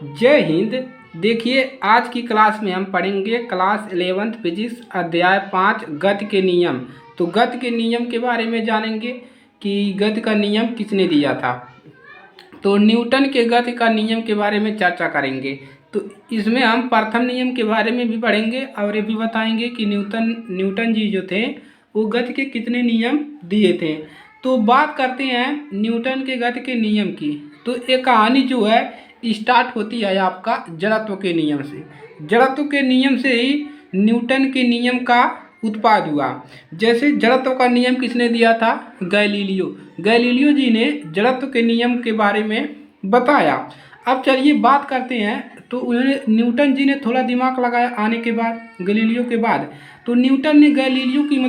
जय हिंद। देखिए, आज की क्लास में हम पढ़ेंगे क्लास 11th फिजिक्स अध्याय 5 गति के नियम। तो गति के नियम के बारे में जानेंगे कि गति का नियम किसने दिया था। तो न्यूटन के गति का नियम के बारे में चर्चा करेंगे। तो इसमें हम प्रथम नियम के बारे में भी पढ़ेंगे और ये भी बताएंगे कि न्यूटन जी जो थे वो गति के कितने नियम दिए थे। तो बात करते हैं न्यूटन के गति के नियम की। तो ये कहानी जो है स्टार्ट होती है आपका जड़त्व के नियम से। जड़त्व के नियम से ही न्यूटन के नियम का उत्पाद हुआ। जैसे जड़त्व का नियम किसने दिया था? गैलीलियो जी ने जड़त्व के नियम के बारे में बताया। अब चलिए बात करते हैं। तो उन्होंने न्यूटन जी ने थोड़ा दिमाग लगाया आने के बाद, गैलीलियो के बाद। तो न्यूटन ने गैलीलियो की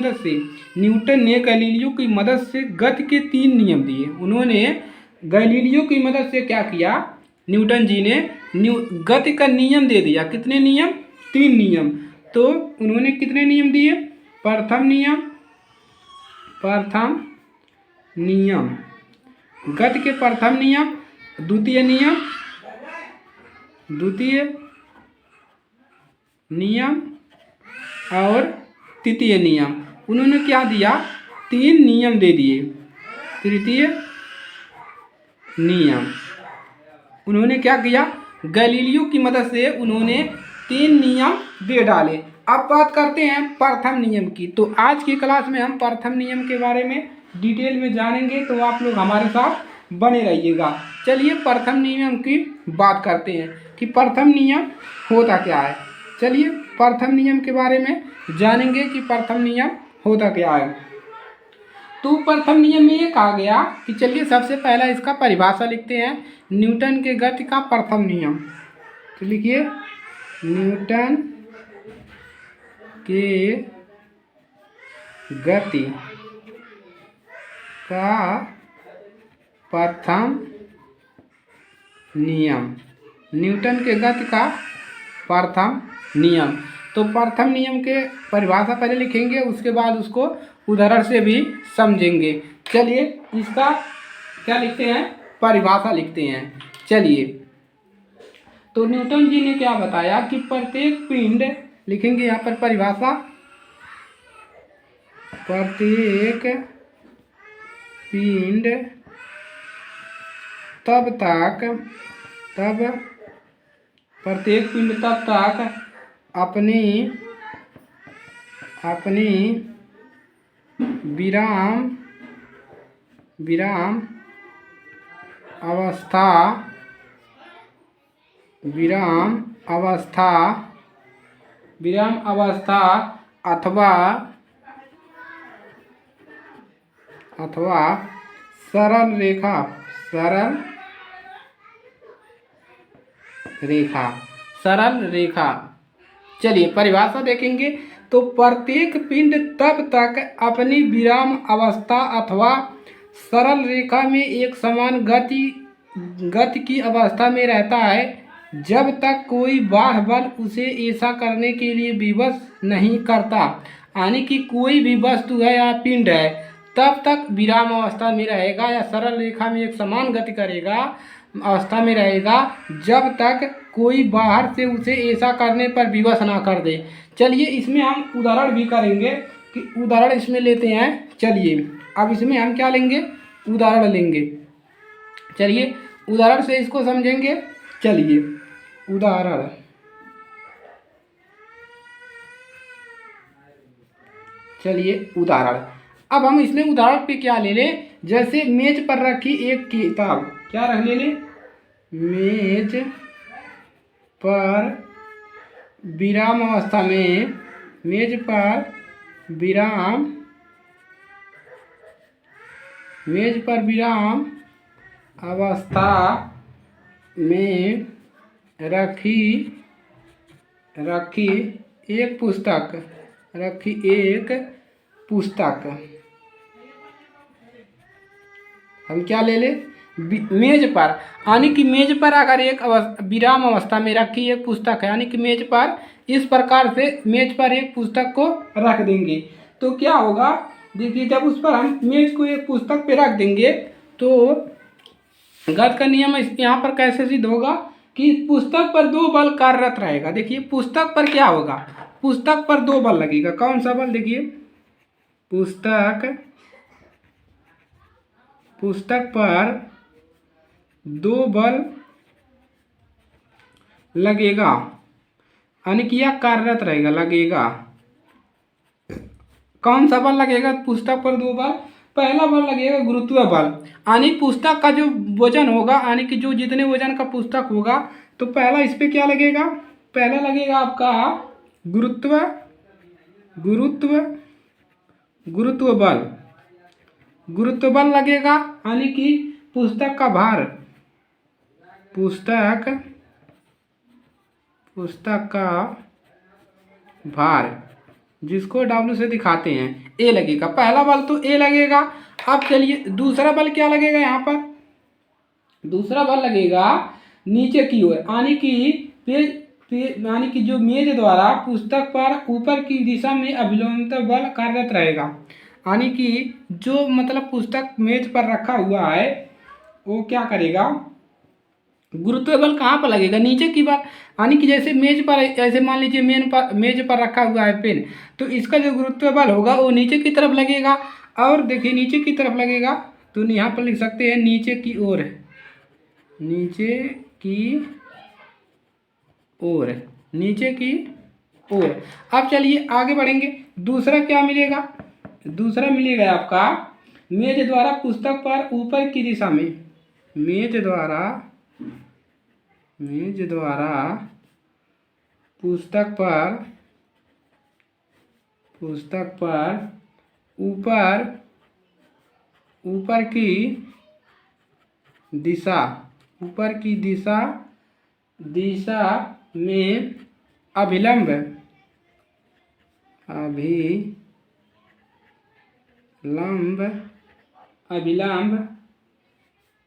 मदद से गति के 3 नियम दिए। उन्होंने गैलीलियो की मदद से क्या किया? न्यूटन जी ने गति का नियम दे दिया। कितने नियम? 3 नियम। तो उन्होंने कितने नियम दिए? प्रथम नियम, गति के प्रथम नियम, द्वितीय नियम और तृतीय नियम। उन्होंने क्या दिया? 3 नियम दे दिए। तृतीय नियम उन्होंने क्या किया? गैलीलियो की मदद से उन्होंने 3 नियम दे डाले। अब बात करते हैं प्रथम नियम की। तो आज की क्लास में हम प्रथम नियम के बारे में डिटेल में जानेंगे, तो आप लोग हमारे साथ बने रहिएगा। चलिए प्रथम नियम की बात करते हैं कि प्रथम नियम होता क्या है। चलिए प्रथम नियम के बारे में जानेंगे कि प्रथम नियम होता क्या है। तो प्रथम नियम में ये कहा गया कि चलिए सबसे पहला इसका परिभाषा लिखते हैं। न्यूटन के गति का प्रथम नियम। तो लिखिए न्यूटन के गति का प्रथम नियम। न्यूटन के गति का प्रथम नियम। तो प्रथम नियम के परिभाषा पहले लिखेंगे, उसके बाद उसको उदाहरण से भी समझेंगे। चलिए इसका क्या लिखते हैं? परिभाषा लिखते हैं। चलिए, तो न्यूटन जी ने क्या बताया कि प्रत्येक पिंड, लिखेंगे यहाँ पर परिभाषा, प्रत्येक पिंड तब तक अपनी विराम अवस्था अथवा सरल रेखा। चलिए परिभाषा देखेंगे। तो प्रत्येक पिंड तब तक अपनी विराम अवस्था अथवा सरल रेखा में एक समान गति की अवस्था में रहता है जब तक कोई बाह्य बल उसे ऐसा करने के लिए विवश नहीं करता। यानी कि कोई भी वस्तु है या पिंड है तब तक विराम अवस्था में रहेगा या सरल रेखा में एक समान गति करेगा अवस्था में रहेगा जब तक कोई बाहर से उसे ऐसा करने पर विवश ना कर दे। चलिए इसमें हम उदाहरण भी करेंगे कि उदाहरण इसमें लेते हैं। चलिए अब इसमें हम क्या लेंगे? उदाहरण लेंगे। चलिए उदाहरण से इसको समझेंगे। चलिए उदाहरण अब हम इसमें उदाहरण पे क्या ले लें? जैसे मेज पर रखी एक किताब, क्या रख ले लें? मेज पर विराम अवस्था में, मेज पर विराम अवस्था में रखी एक पुस्तक हम क्या ले ले? मेज पर, यानी कि मेज पर अगर एक विराम अवस्था में रखी एक पुस्तक है, यानी कि मेज पर इस प्रकार से मेज पर एक पुस्तक को रख देंगे तो क्या होगा? देखिए जब उस पर हम मेज को एक पुस्तक पे रख देंगे तो गति का नियम यहाँ पर कैसे सिद्ध होगा? कि पुस्तक पर दो बल कार्यरत रहेगा। देखिए पुस्तक पर क्या होगा, पुस्तक पर दो बल लगेगा। कौन सा बल, देखिए पुस्तक पर दो बल लगेगा, यानी कि यह कार्यरत रहेगा, लगेगा। कौन सा बल लगेगा पुस्तक पर दो बल? पहला बल लगेगा गुरुत्व बल, यानी पुस्तक का जो वजन होगा, यानी कि जो जितने वजन का पुस्तक होगा, तो पहला इस पे क्या लगेगा, पहला लगेगा आपका गुरुत्व गुरुत्व गुरुत्व बल, गुरुत्व बल लगेगा, यानी कि पुस्तक का भार, पुस्तक का भार, जिसको W से दिखाते हैं, ए लगेगा। पहला बल तो ए लगेगा। अब चलिए दूसरा बल क्या लगेगा, यहाँ पर दूसरा बल लगेगा नीचे की ओर, यानी कि जो मेज द्वारा पुस्तक पर ऊपर की दिशा में अभिलंब बल कार्यरत रहेगा, यानी कि जो मतलब पुस्तक मेज पर रखा हुआ है वो क्या करेगा, गुरुत्व बल कहाँ पर लगेगा, नीचे की बात, यानी कि जैसे मेज पर, ऐसे मान लीजिए मेज पर रखा हुआ है पेन, तो इसका जो गुरुत्व बल होगा वो नीचे की तरफ लगेगा। और देखिए नीचे की तरफ लगेगा तो यहाँ पर लिख सकते हैं नीचे की ओर, नीचे की ओर, नीचे की ओर। अब चलिए आगे बढ़ेंगे। दूसरा क्या मिलेगा, दूसरा मिलेगा आपका मेज द्वारा पुस्तक पर ऊपर की दिशा में, मेज द्वारा पुस्तक पर ऊपर की दिशा में अभिलंब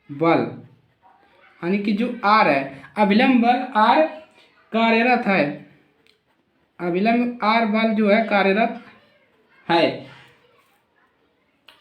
बल, यानी कि जो आर है, अभिलंब बल आर कार्यरत है, अभिलंब आर बल जो है कार्यरत है,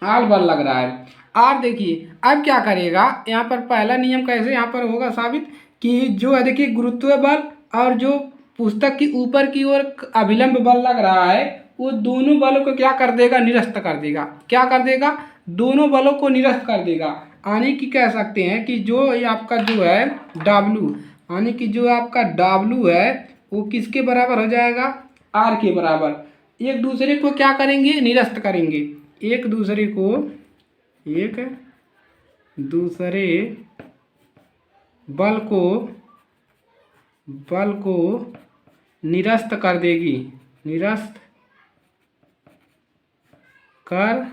आर बल लग रहा है। आर देखिए अब क्या करेगा, यहाँ पर पहला नियम कैसे यहाँ पर होगा साबित कि जो है देखिए गुरुत्व बल और जो पुस्तक की ऊपर की ओर अभिलंब बल लग रहा है, वो दोनों बलों को क्या कर देगा, निरस्त कर देगा। क्या कर देगा, दोनों बलों को निरस्त कर देगा, यानी कि कह सकते हैं कि जो ये आपका जो है W, यानी कि जो आपका W है वो किसके बराबर हो जाएगा, R के बराबर। एक दूसरे को क्या करेंगे, निरस्त करेंगे, एक दूसरे बल को निरस्त कर देगी, निरस्त कर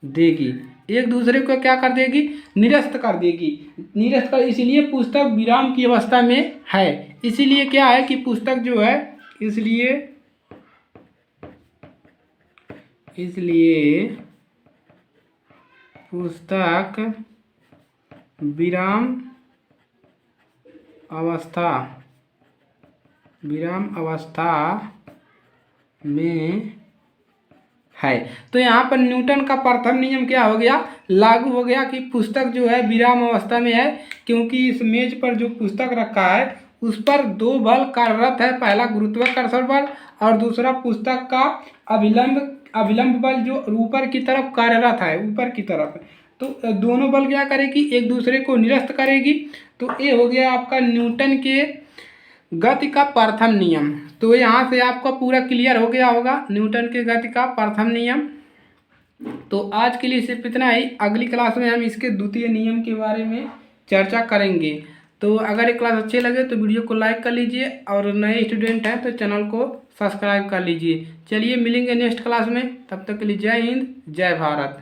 देगी, एक दूसरे को क्या कर देगी, निरस्त कर देगी। निरस्त कर, इसलिए पुस्तक विराम की अवस्था में है, इसीलिए क्या है कि पुस्तक जो है, इसलिए पुस्तक विराम अवस्था में है। तो यहाँ पर न्यूटन का प्रथम नियम क्या हो गया, लागू हो गया कि पुस्तक जो है विराम अवस्था में है, क्योंकि इस मेज पर जो पुस्तक रखा है उस पर दो बल कार्यरत है, पहला गुरुत्वाकर्षण बल और दूसरा पुस्तक का अभिलंब बल जो ऊपर की तरफ कार्यरत है, ऊपर की तरफ। तो दोनों बल क्या करेगी, एक दूसरे को निरस्त करेगी। तो ये हो गया आपका न्यूटन के गति का प्रथम नियम। तो यहाँ से आपका पूरा क्लियर हो गया होगा न्यूटन के गति का प्रथम नियम। तो आज के लिए सिर्फ इतना ही, अगली क्लास में हम इसके द्वितीय नियम के बारे में चर्चा करेंगे। तो अगर ये क्लास अच्छे लगे तो वीडियो को लाइक कर लीजिए, और नए स्टूडेंट हैं तो चैनल को सब्सक्राइब कर लीजिए। चलिए मिलेंगे नेक्स्ट क्लास में, तब तक के लिए जय हिंद, जय भारत।